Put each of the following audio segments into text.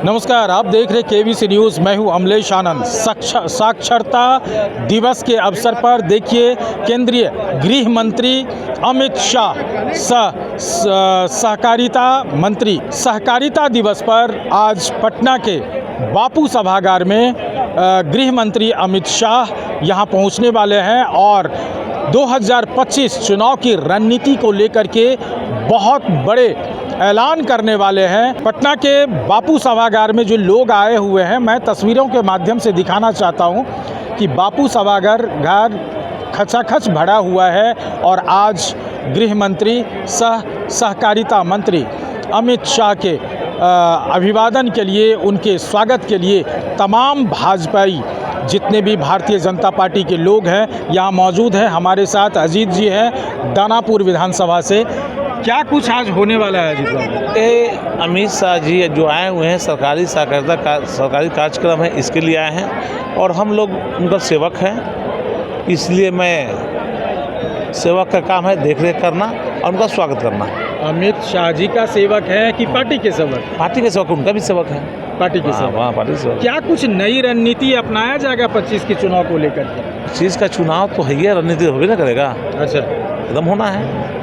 नमस्कार, आप देख रहे केबीसी न्यूज़। मैं हूं अमलेश आनंद। साक्षरता दिवस के अवसर पर देखिए केंद्रीय गृह मंत्री अमित शाह सहकारिता मंत्री सहकारिता दिवस पर आज पटना के बापू सभागार में गृह मंत्री अमित शाह यहां पहुंचने वाले हैं और 2025 चुनाव की रणनीति को लेकर के बहुत बड़े ऐलान करने वाले हैं। पटना के बापू सभागार में जो लोग आए हुए हैं, मैं तस्वीरों के माध्यम से दिखाना चाहता हूं कि बापू सभागार खचाखच भरा हुआ है और आज गृह मंत्री सहकारिता मंत्री अमित शाह के अभिवादन के लिए, उनके स्वागत के लिए तमाम भाजपाई जितने भी भारतीय जनता पार्टी के लोग हैं यहाँ मौजूद हैं। हमारे साथ अजीत जी हैं दानापुर विधानसभा से। क्या कुछ आज होने वाला है अजीत बाबू? अमित शाह जी जो आए हुए हैं सरकारी सरकारी कार्यक्रम है, इसके लिए आए हैं और हम लोग उनका सेवक हैं, इसलिए मैं सेवक का काम है देख रेख करना और उनका स्वागत करना। अमित शाह जी का सेवक है कि पार्टी के सेवक? पार्टी के सेवक, उनका भी सेवक है। पार्टी के सेवक? हाँ, पार्टी सेवक। क्या कुछ नई रणनीति अपनाया जाएगा 25 के चुनाव को लेकर के? 25 का चुनाव तो है ही, रणनीति होगी ना करेगा। अच्छा, एकदम होना है।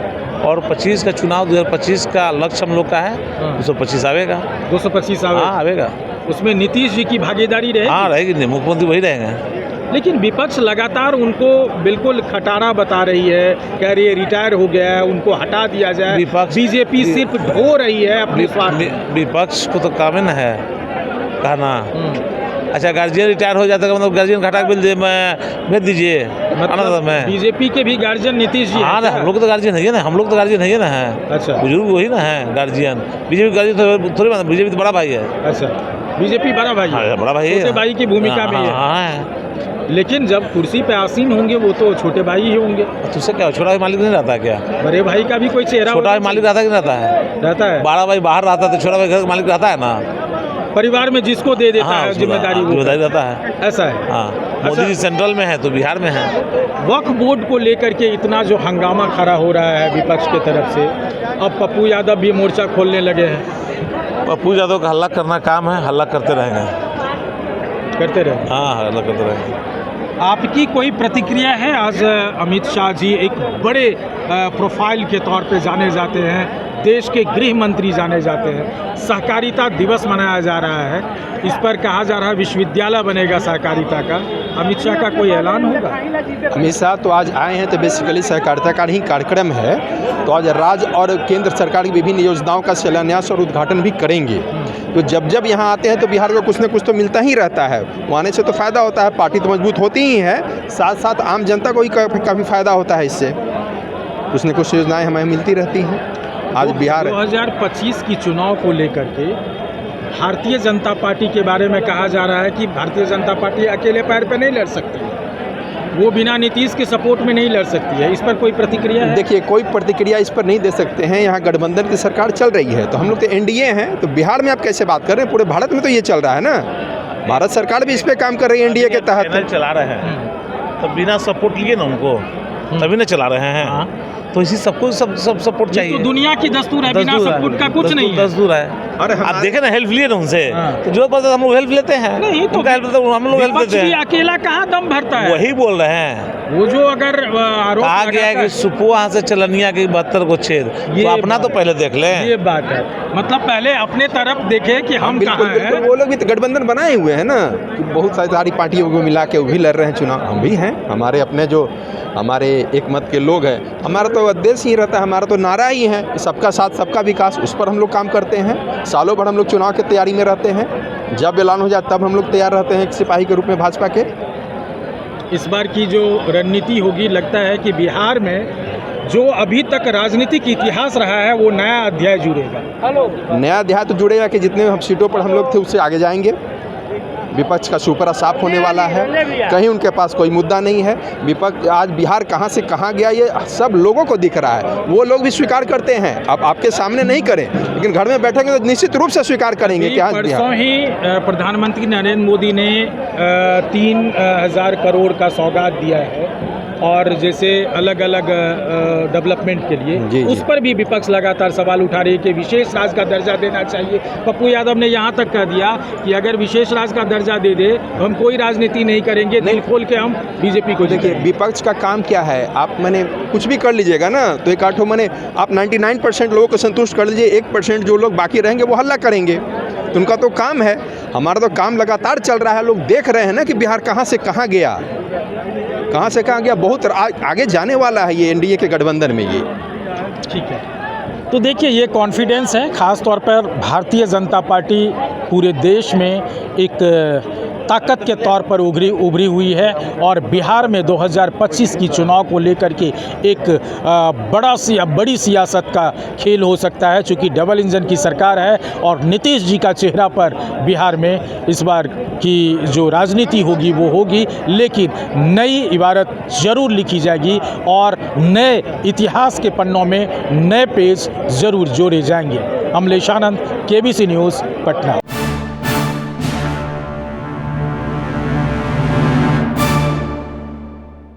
और 25 का चुनाव 2025 का लक्ष्य हम लोग का है। 225 आवेगा। 225 आवेगा। उसमें नीतीश जी की भागीदारी रहेगी? हाँ, रहेगी। मुख्यमंत्री वही रहेंगे। लेकिन विपक्ष लगातार उनको बिल्कुल खटारा बता रही है, कह रही है रिटायर हो गया है, उनको हटा दिया जाए। बीजेपी सिर्फ ढो रही है अपने स्वार्थ। विपक्ष को तो काम न है कहना। अच्छा, गार्जियन रिटायर हो जाता है मतलब गार्जियन घटा के भेज दीजिए। मतलब बीजेपी के भी गार्जियन नीतीश जी? हाँ, हम लोग तो गार्जियन है ना, हम लोग तो गार्जियन है ना। है अच्छा, बुजुर्ग वही ना है गार्जियन। बीजेपी गार्जियन थोड़ी बात, बीजेपी तो बड़ा भाई है। अच्छा, बीजेपी बड़ा भाई है? बड़ा भाई है, छोटे भाई की भूमिका में है। लेकिन जब कुर्सी पे आसीन होंगे वो तो छोटे भाई ही होंगे। तो उससे क्या, छोटा भाई मालिक नहीं रहता क्या? बड़े भाई का भी कोई चेहरा? छोटा भाई मालिक रहता कि नहीं रहता है? रहता है। बड़ा भाई बाहर रहता तो छोटा भाई घर का मालिक रहता है ना। परिवार में जिसको दे देता है जिम्मेदारी रहता है। ऐसा है। हाँ, मोदी जी सेंट्रल में है तो बिहार में है। वक्फ बोर्ड को लेकर के इतना जो हंगामा खड़ा हो रहा है विपक्ष की तरफ से, अब पप्पू यादव भी मोर्चा खोलने लगे हैं। पप्पू यादव का हल्ला करना काम है, हल्ला करते रहेंगे। हाँ, हल्ला करते रहेंगे। आपकी कोई प्रतिक्रिया है? आज अमित शाह जी एक बड़े प्रोफाइल के तौर पे जाने जाते हैं, देश के गृह मंत्री जाने जाते हैं, सहकारिता दिवस मनाया जा रहा है, इस पर कहा जा रहा है विश्वविद्यालय बनेगा सहकारिता का। अमित शाह का कोई ऐलान होगा? अमित शाह तो आज आए हैं तो बेसिकली सहकारिता का ही कार्यक्रम है, तो आज राज्य और केंद्र सरकार की विभिन्न योजनाओं का शिलान्यास और उद्घाटन भी करेंगे। तो जब यहाँ आते हैं तो बिहार को कुछ न कुछ तो मिलता ही रहता है, वो आने से तो फ़ायदा होता है, पार्टी तो मजबूत होती ही है, साथ साथ आम जनता को भी काफ़ी फ़ायदा होता है इससे। कुछ न कुछ योजनाएँ हमें मिलती रहती हैं। आज बिहार 2025 की चुनाव को लेकर के भारतीय जनता पार्टी के बारे में कहा जा रहा है कि भारतीय जनता पार्टी अकेले पैर पे नहीं लड़ सकती, वो बिना नीतीश के सपोर्ट में नहीं लड़ सकती है। इस पर कोई प्रतिक्रिया है? देखिए, कोई प्रतिक्रिया इस पर नहीं दे सकते हैं। यहाँ गठबंधन की सरकार चल रही है, तो हम लोग तो एनडीए हैं, तो बिहार में आप कैसे बात कर रहे हैं? पूरे भारत में तो ये चल रहा है ना। भारत सरकार भी इस पर काम कर रही है एनडीए के तहत। चला रहे हैं तो बिना सपोर्ट लिए ना उनको, तभी ना चला रहे हैं। तो इसी सबको सब सपोर्ट चाहिए। तो दुनिया की दस्तूर है, बिना सपोर्ट का कुछ नहीं है। दस्तूर है। अरे आप देखें ना, हेल्प लिए ना उनसे, तो जरूरत पड़ता है हम लोग हेल्प लेते हैं। नहीं तो हम लोग हेल्प लेते हैं। अकेला कहाँ दम भरता है? वही बोल रहे हैं। वो जो अगर कहा गया है कि सुपुआ से चलनिया के 72 को छेद, तो अपना तो पहले देख ले। ये बात है, मतलब पहले अपने तरफ देखे कि हम कहाँ हैं। वो लोग भी तो गठबंधन बनाए हुए हैं ना, कि बहुत सारी पार्टियों को मिला के वो भी लड़ रहे हैं चुनाव। हम भी हैं, हमारे अपने जो हमारे एक मत के लोग हैं, हमारा तो उद्देश्य ही रहता है, हमारा तो नारा ही है सबका साथ सबका विकास। उस पर हम लोग काम करते हैं। सालों भर हम लोग चुनाव की तैयारी में रहते हैं। जब ऐलान हो जाए तब हम लोग तैयार रहते हैं एक सिपाही के रूप में भाजपा के। इस बार की जो रणनीति होगी, लगता है कि बिहार में जो अभी तक राजनीतिक इतिहास रहा है वो नया अध्याय जुड़ेगा। नया अध्याय तो जुड़ेगा कि जितने हम सीटों पर हम लोग थे उससे आगे जाएंगे। विपक्ष का सुपरा साफ होने वाला है, कहीं उनके पास कोई मुद्दा नहीं है। विपक्ष आज बिहार कहां से कहां गया ये सब लोगों को दिख रहा है, वो लोग भी स्वीकार करते हैं। अब आपके सामने नहीं करें, लेकिन घर में बैठेंगे तो निश्चित रूप से स्वीकार करेंगे कि आज परसों ही प्रधानमंत्री नरेंद्र मोदी ने 3000 करोड़ का सौगात दिया है और जैसे अलग अलग डेवलपमेंट के लिए, जी। उस पर भी विपक्ष लगातार सवाल उठा रही है कि विशेष राज्य का दर्जा देना चाहिए। पप्पू यादव ने यहाँ तक कह दिया कि अगर विशेष राज्य का दर्जा दे दे तो हम कोई राजनीति नहीं करेंगे, दिल खोल के हम बीजेपी को देखिए, विपक्ष का काम क्या है, आप मैंने कुछ भी कर लीजिएगा ना तो एक आठों मैंने आप 99% लोगों को संतुष्ट कर लीजिए, 1% जो लोग बाकी रहेंगे वो हल्ला करेंगे। तो उनका तो काम है, हमारा तो काम लगातार चल रहा है। लोग देख रहे हैं ना कि बिहार कहाँ से कहाँ गया, कहाँ से कहाँ गया, बहुत आगे जाने वाला है ये एनडीए के गठबंधन में ये। ठीक है, तो देखिए ये कॉन्फिडेंस है, ख़ास तौर पर भारतीय जनता पार्टी पूरे देश में एक ताकत के तौर पर उभरी हुई है और बिहार में 2025 की चुनाव को लेकर के एक बड़ी सियासत का खेल हो सकता है, चूँकि डबल इंजन की सरकार है और नीतीश जी का चेहरा पर बिहार में इस बार की जो राजनीति होगी वो होगी, लेकिन नई इबारत ज़रूर लिखी जाएगी और नए इतिहास के पन्नों में नए पेज ज़रूर जोड़े जाएंगे। अमलेश आनंद, केबीसी न्यूज़, पटना।